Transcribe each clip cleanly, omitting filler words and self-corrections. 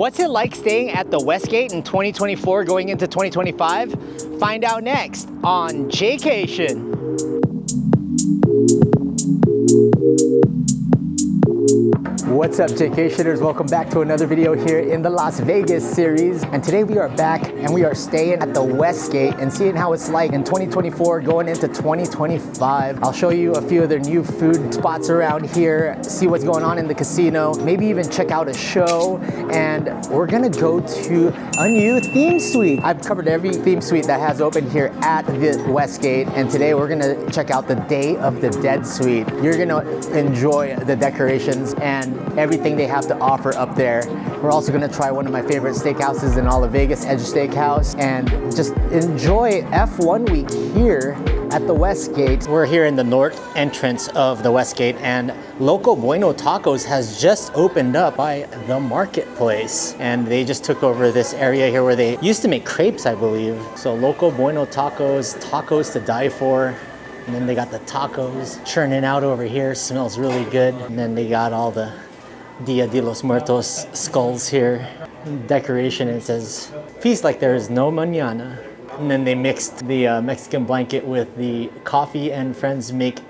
What's it like staying at the Westgate in 2024 going into 2025? Find out next on Jaycation. What's up, Jaycationers? Welcome back to another video here in the Las Vegas series. And today we are back and we are staying at the Westgate and seeing how it's like in 2024 going into 2025. I'll show you a few of their new food spots around here, see what's going on in the casino, maybe even check out a show. And we're gonna go to a new theme suite. I've covered every theme suite that has opened here at the Westgate. And today we're gonna check out the Day of the Dead suite. You're gonna enjoy the decorations and everything they have to offer up there. We're also gonna try one of my favorite steakhouses in all of Vegas, Edge Steakhouse, and just enjoy F1 week here at the Westgate. We're here in the north entrance of the Westgate, and Loco Bueno Tacos has just opened up by the marketplace. And they just took over this area here where they used to make crepes, I believe. So Loco Bueno Tacos, tacos to die for. And then they got the tacos churning out over here, smells really good. And then they got all the Dia de los Muertos skulls here. Decoration, it says, feast like there is no mañana. And then they mixed the Mexican blanket with the coffee, and friends make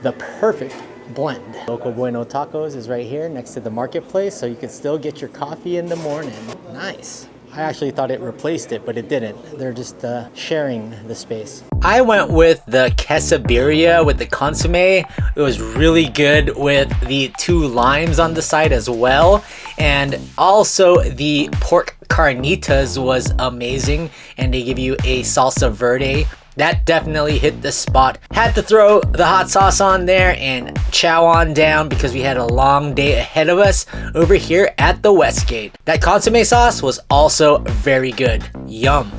the perfect blend. Loco Bueno Tacos is right here next to the marketplace, so you can still get your coffee in the morning. Nice. I actually thought it replaced it, but it didn't. They're just sharing the space. I went with the quesadilla with the consomme. It was really good with the 2 limes on the side as well. And also the pork carnitas was amazing. And they give you a salsa verde. That definitely hit the spot. Had to throw the hot sauce on there and chow on down because we had a long day ahead of us over here at the Westgate. That consomme sauce was also very good. Yum.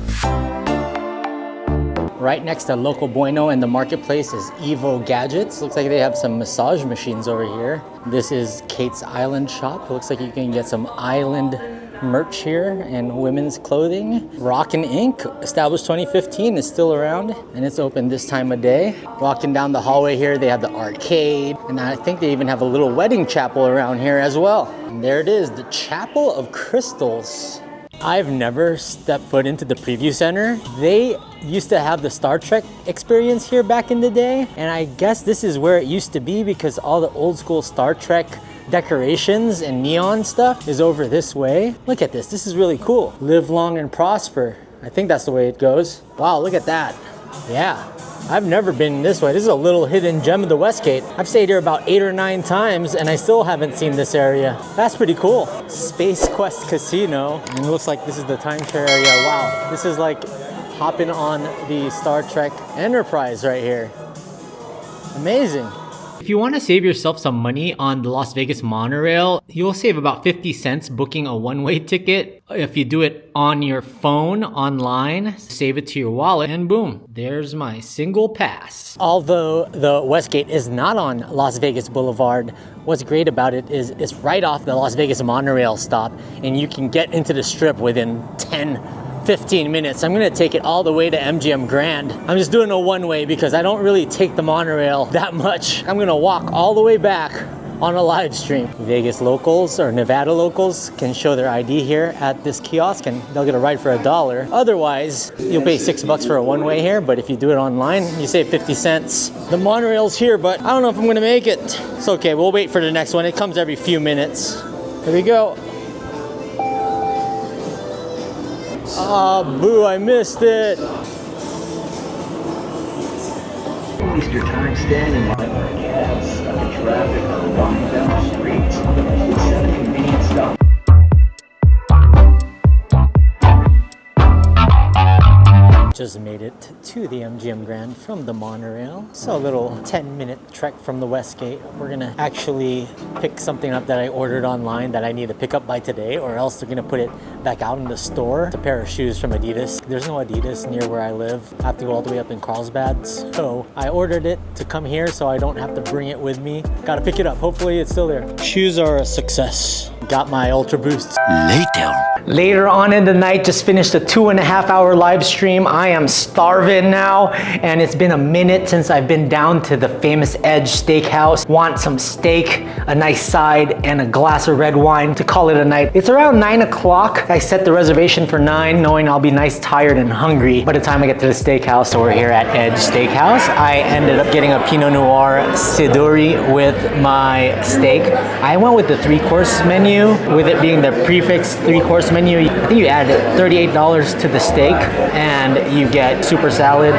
Right next to Loco Bueno and the marketplace is Evo Gadgets. Looks like they have some massage machines over here. This is Kate's Island Shop. Looks like you can get some island merch here and women's clothing. Rockin' Ink, established 2015, is still around and it's open this time of day. Walking down the hallway here, they have the arcade, and I think they even have a little wedding chapel around here as well. And there it is, the Chapel of Crystals. I've never stepped foot into the preview center. They used to have the Star Trek experience here back in the day, and I guess this is where it used to be because all the old school Star Trek decorations and neon stuff is over this way. Look at this, this is really cool. Live long and prosper. I think that's the way it goes. Wow, look at that. Yeah, I've never been this way. This is a little hidden gem of the Westgate. I've stayed here about 8 or 9 times and I still haven't seen this area. That's pretty cool. Space Quest Casino. And it looks like this is the timeshare area. Wow, this is like hopping on the Star Trek Enterprise right here. Amazing. If you want to save yourself some money on the Las Vegas monorail, you'll save about 50 cents booking a one-way ticket. If you do it on your phone online, save it to your wallet, and boom, there's my single pass. Although the Westgate is not on Las Vegas Boulevard, what's great about it is it's right off the Las Vegas monorail stop, and you can get into the strip within 10-15 minutes. I'm gonna take it all the way to MGM Grand. I'm just doing a one-way because I don't really take the monorail that much. I'm gonna walk all the way back on a live stream. Vegas locals or Nevada locals can show their ID here at this kiosk and they'll get a ride for $1. Otherwise, you'll pay $6 for a one-way here, but if you do it online, you save 50 cents. The monorail's here, but I don't know if I'm gonna make it. It's okay, we'll wait for the next one. It comes every few minutes. Here we go. Oh, boo, I missed it. Waste your time standing by our cabs, stuck in traffic, or walking down the streets. Instead of convenient stop. Just made it to the MGM Grand from the monorail. So a little 10-minute trek from the Westgate. We're gonna actually pick something up that I ordered online that I need to pick up by today, or else they're gonna put it back out in the store. It's a pair of shoes from Adidas. There's no Adidas near where I live. I have to go all the way up in Carlsbad. So I ordered it to come here so I don't have to bring it with me. Gotta pick it up. Hopefully it's still there. Shoes are a success. Got my Ultra Boosts. Later on in the night, just finished a 2.5-hour live stream. I am starving now, and it's been a minute since I've been down to the famous Edge Steakhouse. Want some steak, a nice side, and a glass of red wine to call it a night. It's around 9 o'clock. I set the reservation for 9, knowing I'll be nice, tired, and hungry by the time I get to the steakhouse. So we're here at Edge Steakhouse. I ended up getting a Pinot Noir Siduri with my steak. I went with the 3-course menu, with it being the prefix 3-course menu. I think you add $38 to the steak, and you get super salad,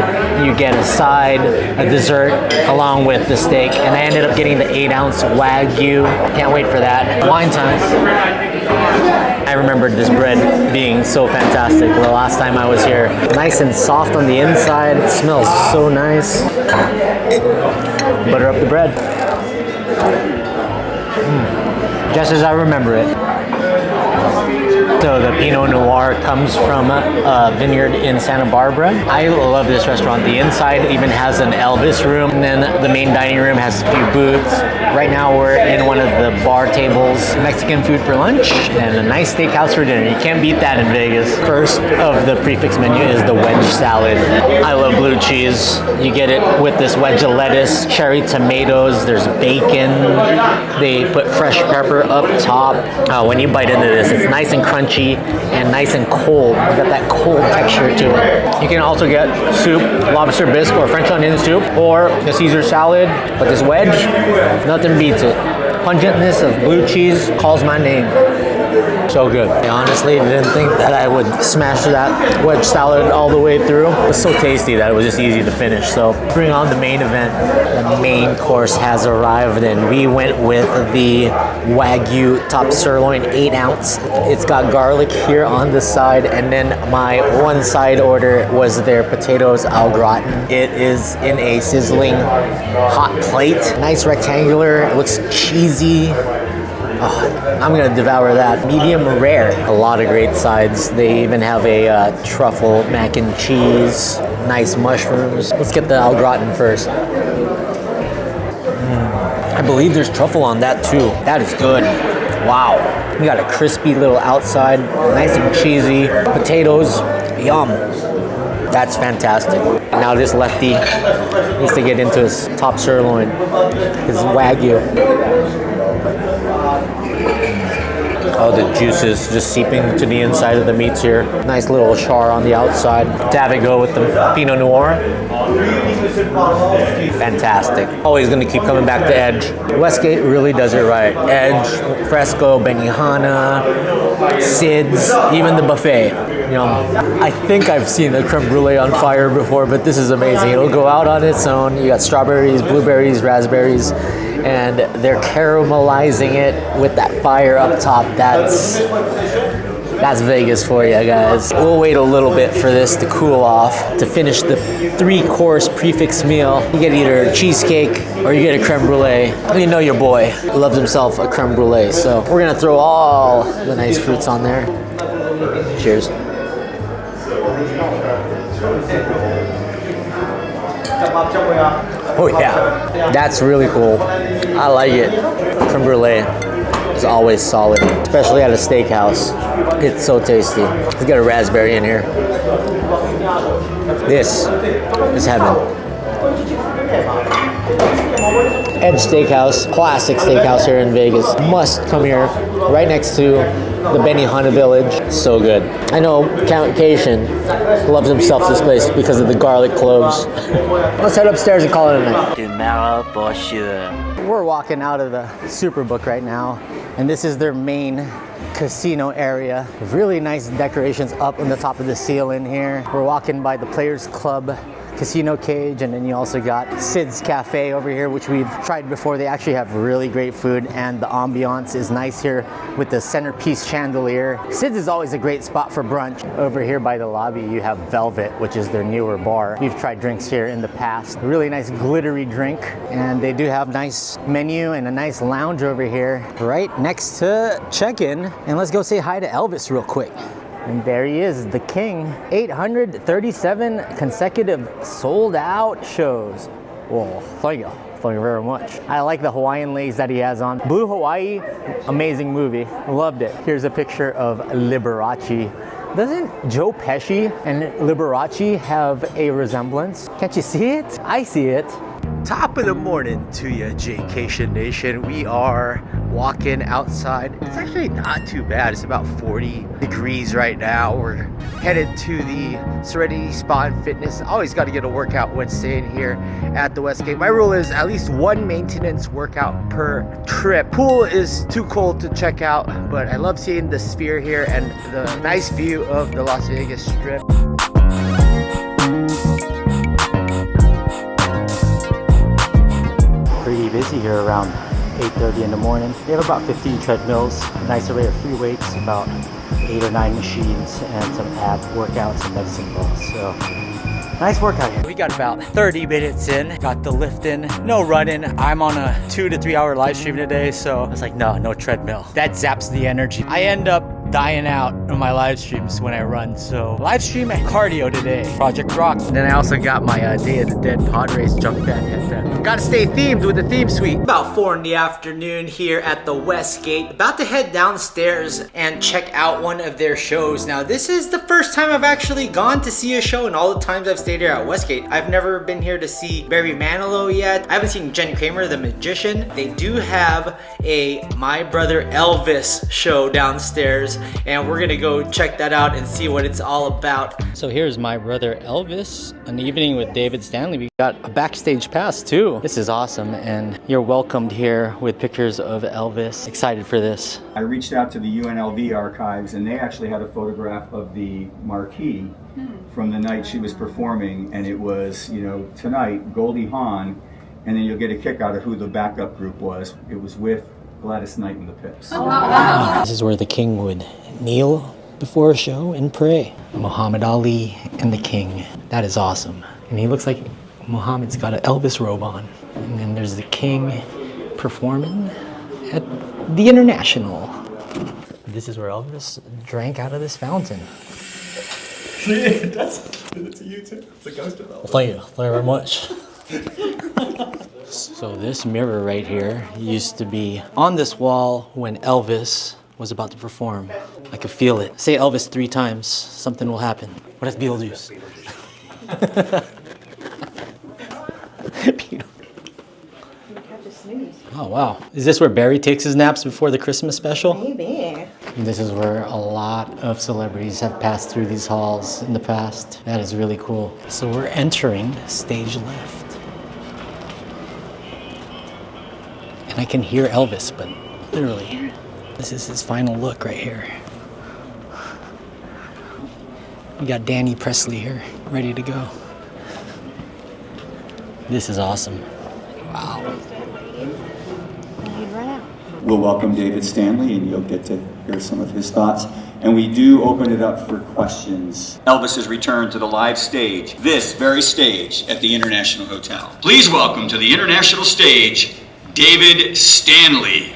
you get a side, a dessert, along with the steak. And I ended up getting the 8-ounce Wagyu. Can't wait for that. Wine time. I remembered this bread being so fantastic the last time I was here. Nice and soft on the inside. It smells so nice. Butter up the bread. Just as I remember it. So the Pinot Noir comes from a vineyard in Santa Barbara. I love this restaurant. The inside even has an Elvis room, and then the main dining room has a few booths. Right now we're in one of the bar tables. Mexican food for lunch and a nice steakhouse for dinner. You can't beat that in Vegas. First of the prefix menu is the wedge salad. I love blue cheese. You get it with this wedge of lettuce, cherry tomatoes, there's bacon. They put fresh pepper up top. When you bite into this, it's nice and crunchy and nice and cold. You got that cold texture to it. You can also get soup, lobster bisque or French onion soup, or the Caesar salad. But this wedge, nothing beats it. Pungentness of blue cheese calls my name. So good. I honestly didn't think that I would smash that wedge salad all the way through. It was so tasty that it was just easy to finish. So bring on the main event. The main course has arrived, and we went with the Wagyu top sirloin 8-ounce. It's got garlic here on the side, and then my one side order was their potatoes au gratin. It is in a sizzling hot plate. Nice rectangular. It looks cheesy. Oh, I'm gonna devour that. Medium rare. A lot of great sides. They even have a truffle mac and cheese. Nice mushrooms. Let's get the au gratin first. I believe there's truffle on that too. That is good. Wow. We got a crispy little outside, nice and cheesy. Potatoes, yum. That's fantastic. Now this lefty needs to get into his top sirloin, his Wagyu. Oh, the juices just seeping to the inside of the meats here. Nice little char on the outside. To have it go with the Pinot Noir. Fantastic. Always gonna keep coming back to Edge. Westgate really does it right. Edge, Fresco, Benihana, Sid's, even the buffet. I think I've seen a creme brulee on fire before, but this is amazing. It'll go out on its own. You got strawberries, blueberries, raspberries, and they're caramelizing it with that fire up top. That's Vegas for you guys. We'll wait a little bit for this to cool off. To finish the 3-course prefix meal, you get either a cheesecake or you get a creme brulee. You know your boy loves himself a creme brulee, so we're gonna throw all the nice fruits on there. Cheers. Oh yeah, that's really cool. I like it. Creme brulee is always solid, especially at a steakhouse. It's so tasty. Let's get a raspberry in here. This is heaven. Edge Steakhouse, classic steakhouse here in Vegas. Must come here, right next to the Benihana Village. So good. I know Jaycation loves himself this place because of the garlic cloves. Let's head upstairs and call it a night. Tomorrow for sure. We're walking out of the Superbook right now, and this is their main casino area. Really nice decorations up on the top of the ceiling here. We're walking by the Players Club casino cage, and then you also got Sid's Cafe over here, which we've tried before. They actually have really great food, and the ambiance is nice here with the centerpiece chandelier. Sid's is always a great spot for brunch. Over here by the lobby, you have Velvet, which is their newer bar. We've tried drinks here in the past. A really nice glittery drink, and they do have nice menu and a nice lounge over here right next to check-in. And let's go say hi to Elvis real quick. And there he is, the king. 837 consecutive sold out shows. Whoa, thank you. Thank you very much. I like the Hawaiian leis that he has on. Blue Hawaii, amazing movie. Loved it. Here's a picture of Liberace Doesn't Joe Pesci and Liberace have a resemblance? Can't you see it? I see it. Top of the morning to you, Jaycation Nation. We are walking outside. It's actually not too bad. It's about 40 degrees right now. We're headed to the Serenity Spa and Fitness. Always got to get a workout when staying here at the Westgate. My rule is at least one maintenance workout per trip. Pool is too cold to check out, but I love seeing the Sphere here and the nice view of the Las Vegas Strip. Pretty busy here around 8:30 in the morning. They have about 15 treadmills, a nice array of free weights, about 8 or 9 machines, and some ab workouts and medicine balls. So nice workout here. We got about 30 minutes in, got the lift in, no running. I'm on a 2 to 3 hour live stream today, so I was like, no treadmill. That zaps the energy. I end up dying out on my live streams when I run. So live stream and cardio today. Project Rock. And then I also got my Day of the Dead Padres jump band headband. Gotta stay themed with the theme suite. About 4 in the afternoon here at the Westgate. About to head downstairs and check out one of their shows. Now this is the first time I've actually gone to see a show, and all the times I've stayed here at Westgate. I've never been here to see Barry Manilow yet. I haven't seen Jen Kramer, the magician. They do have a My Brother Elvis show downstairs, and we're gonna go check that out and see what it's all about. So here's My Brother Elvis, an evening with David Stanley. We got a backstage pass too. This is awesome, and you're welcomed here with pictures of Elvis. Excited for this. I reached out to the UNLV archives, and they actually had a photograph of the marquee from the night she was performing, and it was, you know, tonight, Goldie Hawn, and then you'll get a kick out of who the backup group was. It was with Gladys Knight and the Pips. Oh, wow. This is where the king would kneel before a show and pray. Muhammad Ali and the king. That is awesome. And he looks like Muhammad's got an Elvis robe on. And then there's the king performing at the International. This is where Elvis drank out of this fountain. That's you too. It's a ghost of Elvis. Thank you very much. So this mirror right here used to be on this wall when Elvis was about to perform. I could feel it. Say Elvis 3 times, something will happen. What if Beetlejuice? Oh wow. Is this where Barry takes his naps before the Christmas special? Maybe. This is where a lot of celebrities have passed through these halls in the past. That is really cool. So we're entering stage left. And I can hear Elvis, but literally, this is his final look right here. We got Danny Presley here, ready to go. This is awesome. Wow. We'll welcome David Stanley, and you'll get to hear some of his thoughts. And we do open it up for questions. Elvis has returned to the live stage, this very stage at the International Hotel. Please welcome to the International stage, David Stanley.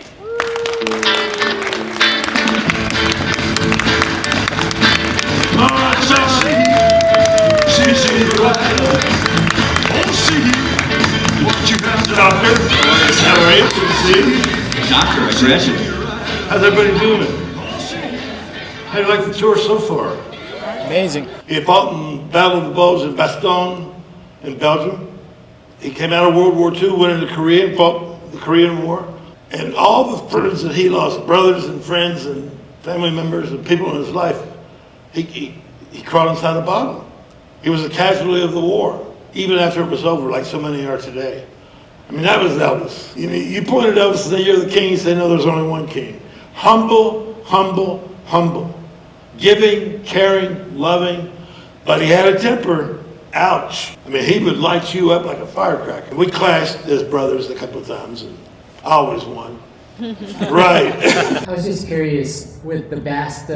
Doctor, how are you? Good to see you. Doctor, I graduated. How's everybody doing? How do you like the tour so far? Amazing. He fought in Battle of the Bulge in Bastogne in Belgium. He came out of World War II, went into Korea and fought the Korean War. And all the friends that he lost, brothers and friends and family members and people in his life, he crawled inside a bottle. He was a casualty of the war, even after it was over, like so many are today. I mean, that was Elvis. You know, you pointed at Elvis and say, you're the king. You say, no, there's only one king. Humble, humble, humble. Giving, caring, loving. But he had a temper. Ouch. I mean, he would light you up like a firecracker. We clashed as brothers a couple of times, and I always won. Right. I was just curious, with the vast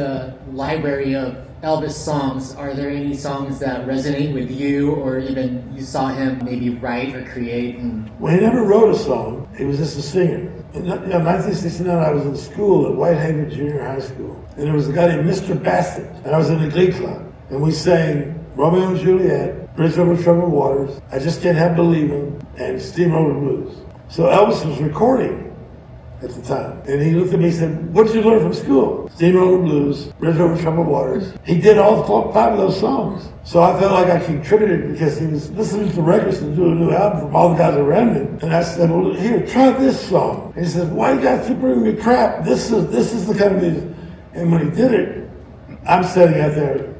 library of Elvis songs, are there any songs that resonate with you, or even you saw him maybe write or create? Well, he never wrote a song. He was just a singer. In 1969, I was in school at Whitehaven Junior High School, and there was a guy named Mr. Bassett, and I was in the glee club, and we sang Romeo and Juliet, Bridge Over Troubled Waters, I Just Can't Help Believing, and Steamroller Blues. So Elvis was recording at the time. And he looked at me and said, what did you learn from school? Steamroller Blues, Bridge Over Troubled Waters. He did all 5 of those songs. So I felt like I contributed because he was listening to records and doing a new album from all the guys around him. And I said, well, here, try this song. And he said, why you guys keep bringing me crap? This is the kind of music. And when he did it, I'm sitting out there,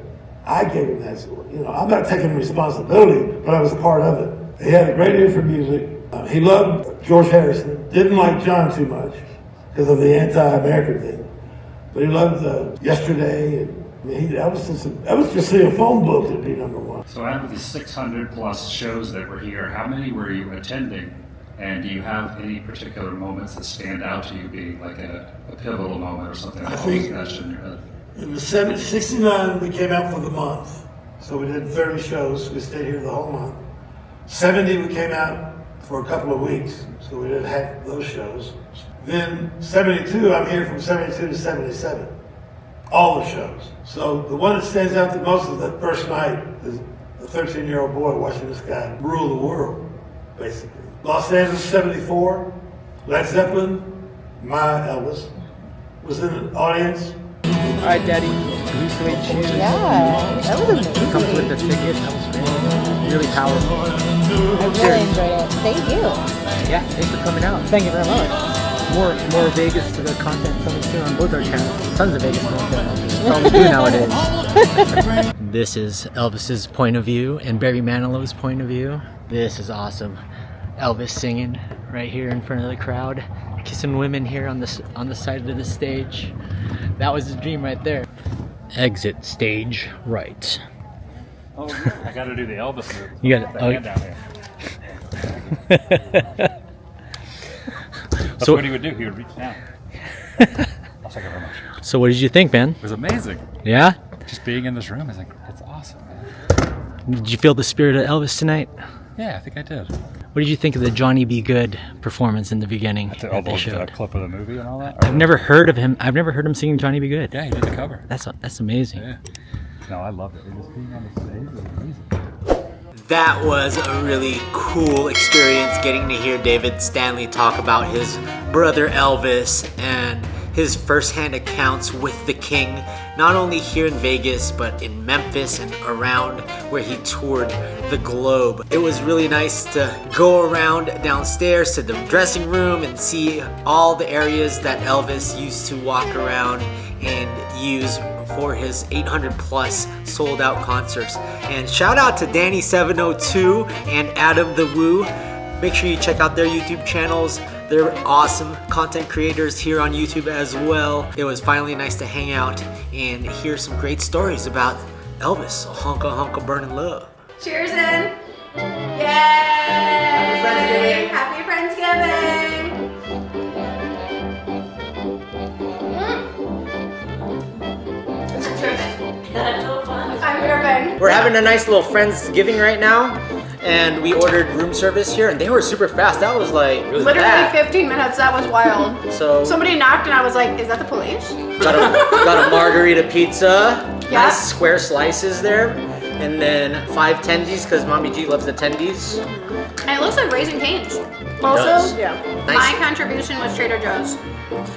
I gave him that. You know, I'm not taking responsibility, but I was a part of it. He had a great ear for music. He loved George Harrison. Didn't like John too much because of the anti-American thing. But he loved Yesterday. And I mean, Elvis just see a phone book would be number one. So out of the 600 plus shows that were here, how many were you attending? And do you have any particular moments that stand out to you being like a pivotal moment or something that always etched in your head? In the 69, we came out for the month. So we did 30 shows. We stayed here the whole month. 70, we came out for a couple of weeks. So we did half those shows. Then 72, I'm here from 72 to 77. All the shows. So the one that stands out the most is that first night is the 13-year-old boy watching this guy rule the world, basically. Los Angeles, 74. Led Zeppelin, my Elvis, was in the audience. All right, Daddy. Yeah, that was amazing. Comes with the ticket. That was great. Really powerful. I really enjoyed it. Thank you. Yeah, thanks for coming out. Thank you very much. More Vegas to the content coming soon on both our channels. Tons of Vegas content. That's all we do nowadays. This is Elvis's point of view and Barry Manilow's point of view. This is awesome. Elvis singing right here in front of the crowd, kissing women here on the side of the stage. That was his dream right there. Exit stage right. Oh, I got to do the Elvis move. You got the hand down here. That's So- what he would do. He would reach down. I'll take it very much. So what did you think, man? It was amazing. Yeah? Just being in this room is like, it's awesome, man. Did you feel the spirit of Elvis tonight? Yeah, I think I did. What did you think of the Johnny B. Good performance in the beginning The that they the showed? clip of the movie and all that. I've never heard of him. I've never heard him singing Johnny B. Good. Yeah, he did the cover. That's amazing. Yeah. No, I loved it. Just being on the stage was amazing. That was a really cool experience getting to hear David Stanley talk about his brother Elvis and his first-hand accounts with the King, not only here in Vegas, but in Memphis and around where he toured the globe. It was really nice to go around downstairs to the dressing room and see all the areas that Elvis used to walk around and use for his 800 plus sold out concerts. And shout out to Danny702 and Adam the Woo. Make sure you check out their YouTube channels. They're awesome content creators here on YouTube as well. It was finally nice to hang out and hear some great stories about Elvis. Honka honka burning love. Cheers in. Yay! Happy Friendsgiving! I'm dripping. We're having a nice little Friendsgiving right now, and we ordered room service here, and they were super fast. That was like, it was Literally bad. 15 minutes. That was wild. So Somebody knocked and I was like, is that the police? got a margarita pizza, Yeah. nice square slices there, and then 5 tendies because Mommy G loves the tendies. And it looks like Raising Cane's. does. Also, Nice. my contribution was Trader Joe's.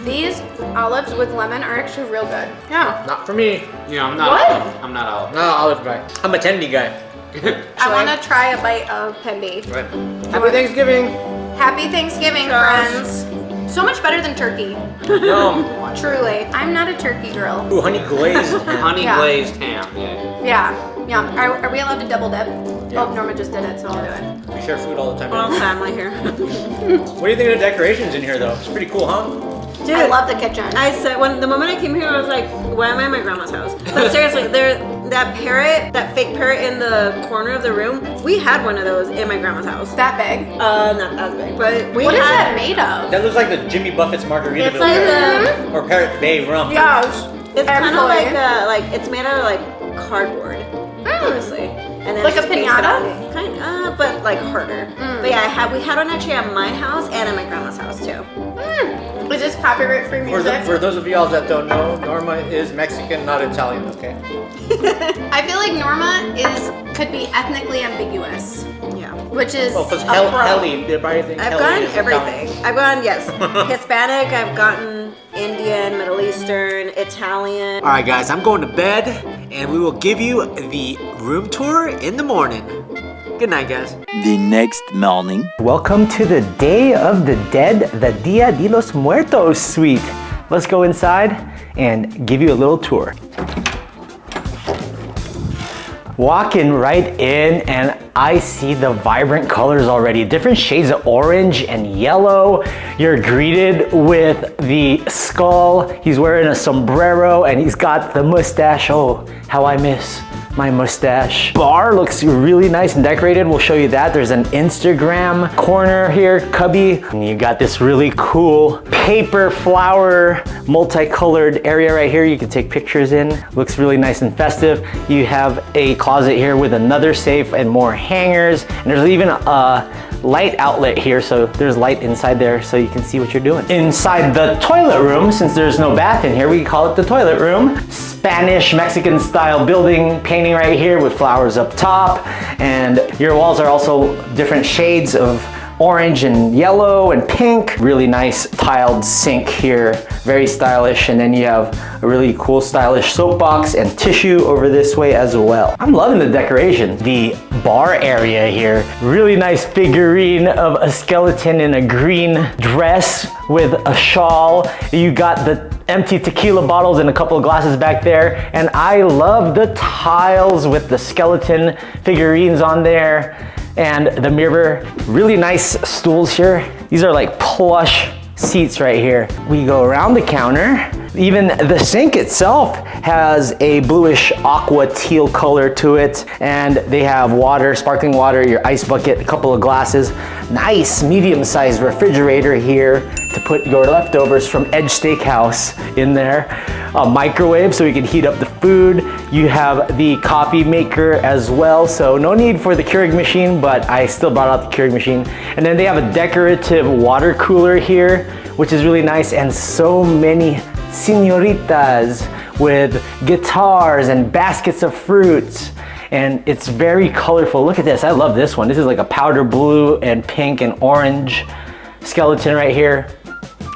These olives with lemon are actually real good. Yeah. Not for me. Yeah, I'm not. What? I'm not olive. No, olive guy. I'm a tendy guy. I want to try a bite of Pendi. Right. Happy Thanksgiving. Happy Thanksgiving, friends. So much better than turkey. Yum. Truly. I'm not a turkey girl. Ooh, honey glazed. Honey Yeah. glazed ham. Yeah. Yeah. Yum. Are we allowed to double dip? Yeah. Oh, Norma just did it, so I'll do it. We share food all the time. All family here. What do you think of the decorations in here, though? It's pretty cool, huh? Dude, I love the kitchen. I said the moment I came here, I was like, "Why am I at my grandma's house?" But seriously, that parrot, that fake parrot in the corner of the room, we had one of those in my grandma's house. That big? Not as big, but we What is that had made of? That looks like the Jimmy Buffett's Margaritaville It's like parrot. Or Parrot Bay rum. Yes. It's kind of Absolutely. like it's made out of like cardboard, honestly. And then Like it's a just painted piñata? on it. Kind of, but like harder. But yeah, we had one actually at my house and at my grandma's house too. Is this copyright-free music? For those of y'all that don't know, Norma is Mexican, not Italian, okay? I feel like Norma could be ethnically ambiguous. Yeah. Which is Oh, because a pro. Heli, everybody thinks I've Heli gotten is everything. Italian. I've gotten, yes, Hispanic, I've gotten Indian, Middle Eastern, Italian. All right, guys, I'm going to bed, and we will give you the room tour in the morning. Good night, guys. The next morning. Welcome to the Day of the Dead, the Dia de los Muertos suite. Let's go inside and give you a little tour. Walking right in and I see the vibrant colors already. Different shades of orange and yellow. You're greeted with the skull. He's wearing a sombrero and he's got the mustache. Oh, how I miss my mustache. Bar looks really nice and decorated. We'll show you that. There's an Instagram corner here, cubby. And you got this really cool paper flower, multicolored area right here you can take pictures in. Looks really nice and festive. You have a closet here with another safe and more hangers. And there's even a light outlet here, so there's light inside there so you can see what you're doing. Inside the toilet room, since there's no bath in here, we call it the toilet room. Spanish, Mexican style building painting right here with flowers up top. And your walls are also different shades of orange and yellow and pink. Really nice tiled sink here, very stylish. And then you have a really cool stylish soapbox and tissue over this way as well. I'm loving the decoration. The bar area here, really nice figurine of a skeleton in a green dress with a shawl. You got the empty tequila bottles and a couple of glasses back there. And I love the tiles with the skeleton figurines on there. And the mirror, really nice stools here. These are like plush seats right here. We go around the counter. Even the sink itself has a bluish aqua teal color to it. And they have water, sparkling water, your ice bucket, a couple of glasses. Nice medium-sized refrigerator here to put your leftovers from Edge Steakhouse in there. A microwave so you can heat up the food. You have the coffee maker as well, so no need for the Keurig machine, but I still brought out the Keurig machine. And then they have a decorative water cooler here, which is really nice, and so many señoritas with guitars and baskets of fruits. And it's very colorful. Look at this, I love this one. This is like a powder blue and pink and orange skeleton right here.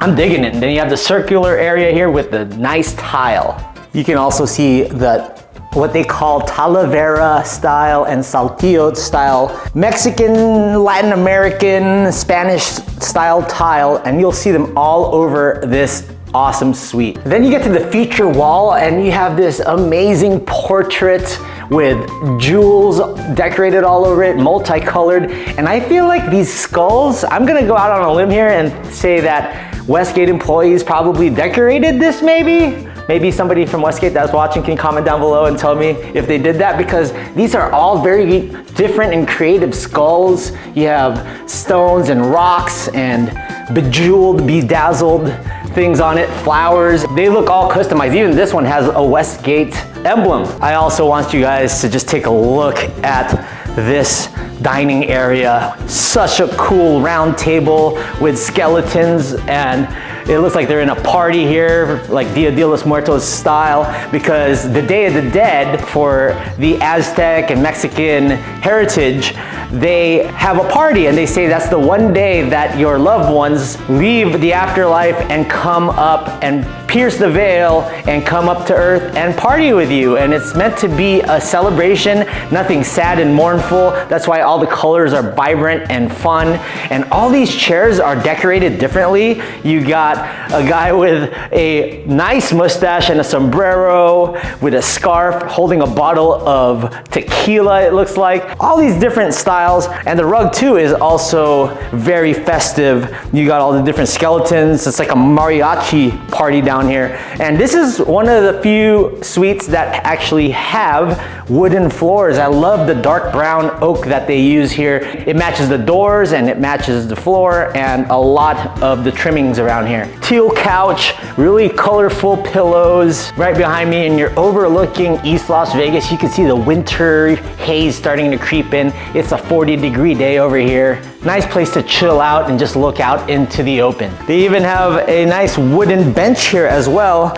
I'm digging it. And then you have the circular area here with the nice tile. You can also see what they call Talavera style and Saltillo style, Mexican, Latin American, Spanish style tile, and you'll see them all over this awesome suite. Then you get to the feature wall and you have this amazing portrait with jewels decorated all over it, multicolored. And I feel like these skulls, I'm gonna go out on a limb here and say that Westgate employees probably decorated this maybe? Maybe somebody from Westgate that's watching can comment down below and tell me if they did that, because these are all very different and creative skulls. You have stones and rocks and bejeweled, bedazzled things on it, flowers. They look all customized. Even this one has a Westgate emblem. I also want you guys to just take a look at this dining area. Such a cool round table with skeletons, and it looks like they're in a party here, like Dia de los Muertos style, because the Day of the Dead for the Aztec and Mexican heritage, they have a party and they say that's the one day that your loved ones leave the afterlife and come up and pierce the veil and come up to earth and party with you. And it's meant to be a celebration, nothing sad and mournful. That's why all the colors are vibrant and fun. And all these chairs are decorated differently. You got a guy with a nice mustache and a sombrero with a scarf holding a bottle of tequila, it looks like. All these different styles. And the rug too is also very festive. You got all the different skeletons. It's like a mariachi party down down here. And this is one of the few suites that actually have wooden floors. I love the dark brown oak that they use here. It matches the doors and it matches the floor and a lot of the trimmings around here. Teal couch, really colorful pillows right behind me, and you're overlooking East Las Vegas. You can see the winter haze starting to creep in. It's a 40-degree day over here. Nice place to chill out and just look out into the open. They even have a nice wooden bench here as well,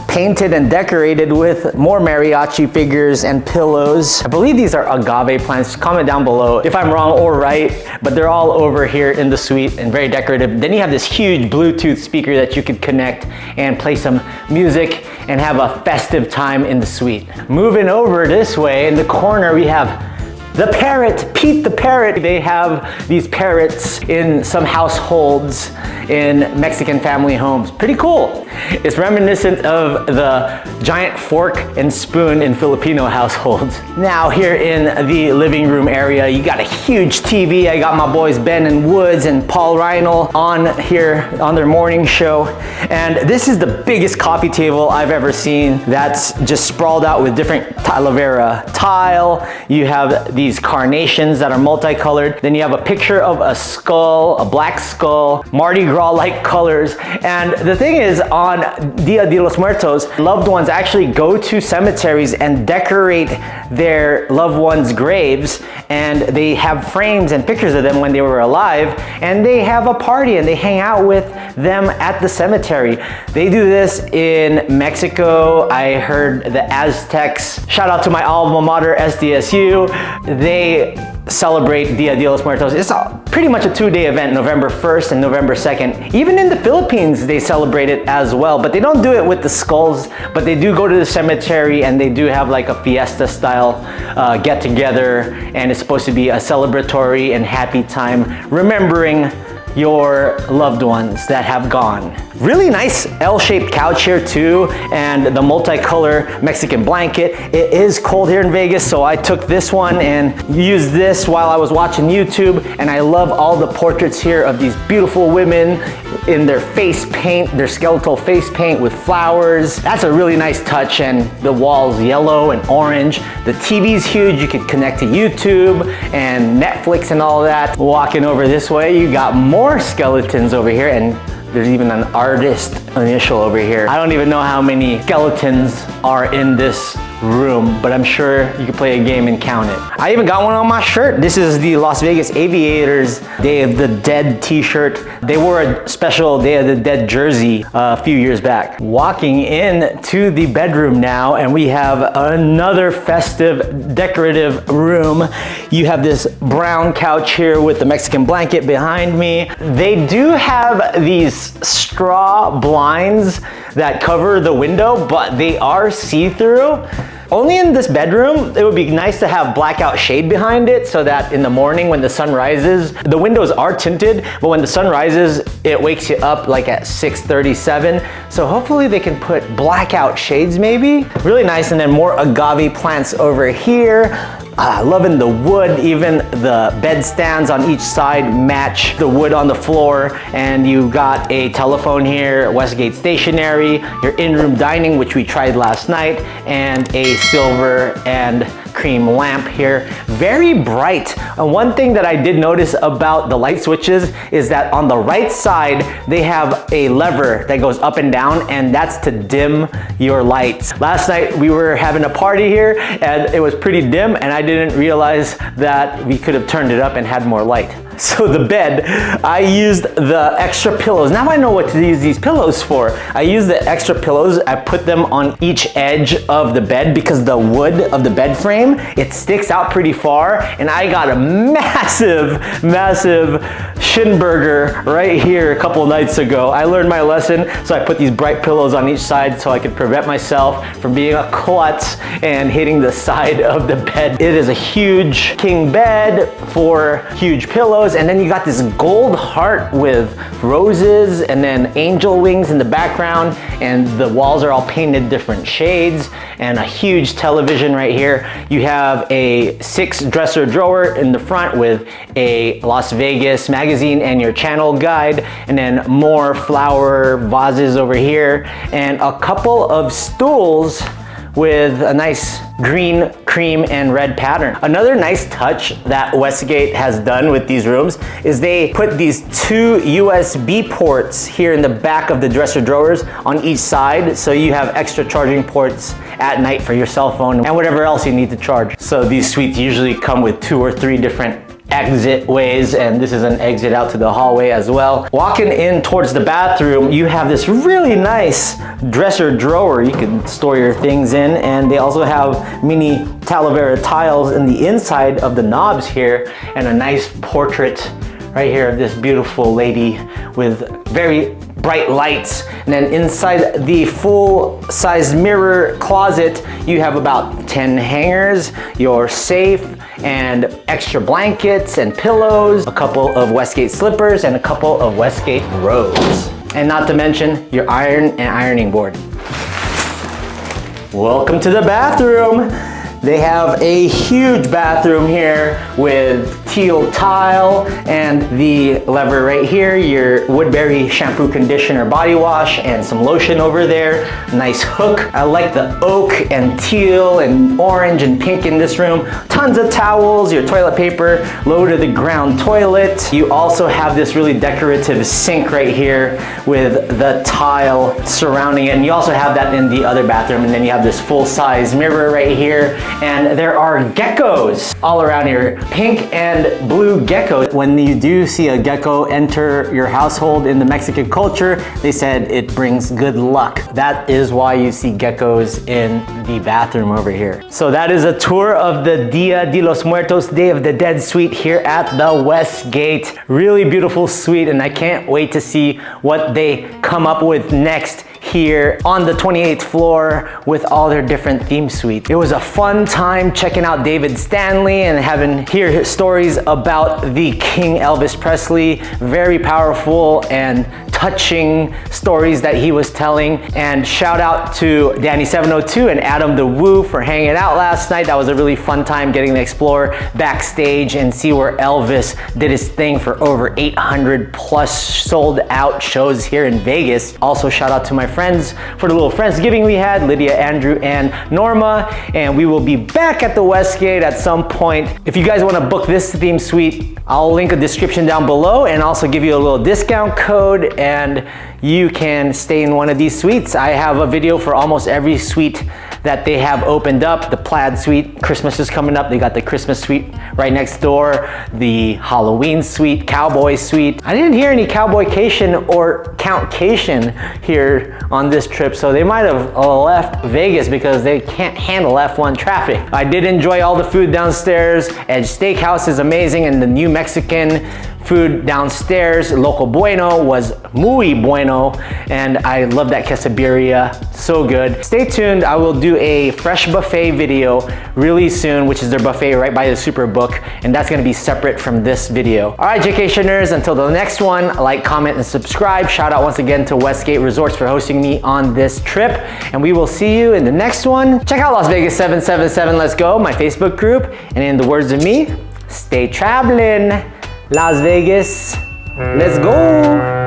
painted and decorated with more mariachi figures and pillows. I believe these are agave plants. Comment down below if I'm wrong or right, but they're all over here in the suite and very decorative. Then you have this huge Bluetooth speaker that you could connect and play some music and have a festive time in the suite. Moving over this way, in the corner we have the parrot, Pete the parrot. They have these parrots in some households in Mexican family homes. Pretty cool. It's reminiscent of the giant fork and spoon in Filipino households. Now here in the living room area, you got a huge TV. I got my boys Ben and Woods and Paul Reinl on here on their morning show. And this is the biggest coffee table I've ever seen that's just sprawled out with different Talavera tile. You have these carnations that are multicolored. Then you have a picture of a skull, a black skull, Mardi Gras-like colors. And the thing is, on Dia de los Muertos, loved ones actually go to cemeteries and decorate their loved ones' graves, and they have frames and pictures of them when they were alive, and they have a party and they hang out with them at the cemetery. They do this in Mexico. I heard the Aztecs, shout out to my alma mater, SDSU, they celebrate Dia de los Muertos. It's pretty much a 2-day event, November 1st and November 2nd. Even in the Philippines, they celebrate it as well, but they don't do it with the skulls, but they do go to the cemetery and they do have like a fiesta style get together, and it's supposed to be a celebratory and happy time remembering your loved ones that have gone. Really nice L-shaped couch here too, and the multicolor Mexican blanket. It is cold here in Vegas, so I took this one and used this while I was watching YouTube, and I love all the portraits here of these beautiful women in their face paint, their skeletal face paint with flowers. That's a really nice touch, and the walls yellow and orange. The TV's huge, you can connect to YouTube and Netflix and all that. Walking over this way, you got more skeletons over here, and there's even an artist initial over here. I don't even know how many skeletons are in this room, but I'm sure you can play a game and count it. I even got one on my shirt. This is the Las Vegas Aviators Day of the Dead t-shirt. They wore a special Day of the Dead jersey a few years back. Walking in to the bedroom now, and we have another festive decorative room. You have this brown couch here with the Mexican blanket behind me. They do have these straw blinds that cover the window, but they are see-through. Only in this bedroom, it would be nice to have blackout shade behind it so that in the morning when the sun rises, the windows are tinted, but when the sun rises, it wakes you up like at 6:37. So hopefully they can put blackout shades maybe. Really nice, and then more agave plants over here. Loving the wood, even the bed stands on each side match the wood on the floor, and you got a telephone here, Westgate stationery, your in-room dining, which we tried last night, and a silver and cream lamp here. Very bright. And one thing that I did notice about the light switches is that on the right side, they have a lever that goes up and down, and that's to dim your lights. Last night we were having a party here and it was pretty dim, and I didn't realize that we could have turned it up and had more light. So the bed, I used the extra pillows. Now I know what to use these pillows for. I used the extra pillows. I put them on each edge of the bed because the wood of the bed frame, it sticks out pretty far, and I got a massive shin burger right here a couple nights ago. I learned my lesson, so I put these bright pillows on each side so I could prevent myself from being a klutz and hitting the side of the bed. It is a huge king bed for huge pillows. windows, and then you got this gold heart with roses and then angel wings in the background, and the walls are all painted different shades, and a huge television right here. You have a 6 dresser drawer in the front with a Las Vegas magazine and your channel guide, and then more flower vases over here, and a couple of stools with a nice green, cream, and red pattern. Another nice touch that Westgate has done with these rooms is they put these 2 USB ports here in the back of the dresser drawers on each side, so you have extra charging ports at night for your cell phone and whatever else you need to charge. So these suites usually come with 2 or 3 different exit ways, and this is an exit out to the hallway as well. Walking in towards the bathroom, you have this really nice dresser drawer you can store your things in, and they also have mini Talavera tiles in the inside of the knobs here, and a nice portrait right here of this beautiful lady with very bright lights. And then inside the full-size mirror closet, you have about 10 hangers, your safe, and extra blankets and pillows, a couple of Westgate slippers, and a couple of Westgate robes. And not to mention your iron and ironing board. Welcome to the bathroom. They have a huge bathroom here with teal tile and the lever right here, your Woodbury shampoo, conditioner, body wash, and some lotion over there. Nice hook. I like the oak and teal and orange and pink in this room. Tons of towels, your toilet paper, low to the ground toilet. You also have this really decorative sink right here with the tile surrounding it. And you also have that in the other bathroom. And then you have this full-size mirror right here. And there are geckos all around here, pink and blue geckos. When you do see a gecko enter your household in the Mexican culture, they said it brings good luck. That is why you see geckos in the bathroom over here. So that is a tour of the Dia de los Muertos, Day of the Dead suite here at the Westgate. Really beautiful suite, and I can't wait to see what they come up with next here on the 28th floor with all their different theme suites. It was a fun time checking out David Stanley and having hear stories about the King Elvis Presley. Very powerful and touching stories that he was telling. And shout out to Danny702 and Adam the Woo for hanging out last night. That was a really fun time getting to explore backstage and see where Elvis did his thing for over 800 plus sold out shows here in Vegas. Also shout out to my friends for the little Friendsgiving we had, Lydia, Andrew, and Norma. And we will be back at the Westgate at some point. If you guys want to book this theme suite, I'll link a description down below and also give you a little discount code, and you can stay in one of these suites. I have a video for almost every suite that they have opened up. The plaid suite, Christmas is coming up. They got the Christmas suite right next door, the Halloween suite, cowboy suite. I didn't hear any cowboycation or countcation here on this trip, so they might have left Vegas because they can't handle F1 traffic. I did enjoy all the food downstairs. Edge Steakhouse is amazing, and the new Mexican food downstairs, Loco Bueno, was muy bueno, and I love that quesadilla, so good. Stay tuned, I will do a fresh buffet video really soon, which is their buffet right by the Superbook, and that's gonna be separate from this video. All right, Jaycationers, until the next one, like, comment, and subscribe. Shout out once again to Westgate Resorts for hosting me on this trip, and we will see you in the next one. Check out Las Vegas 777 Let's Go, my Facebook group, and in the words of me, stay traveling. Las Vegas, let's go!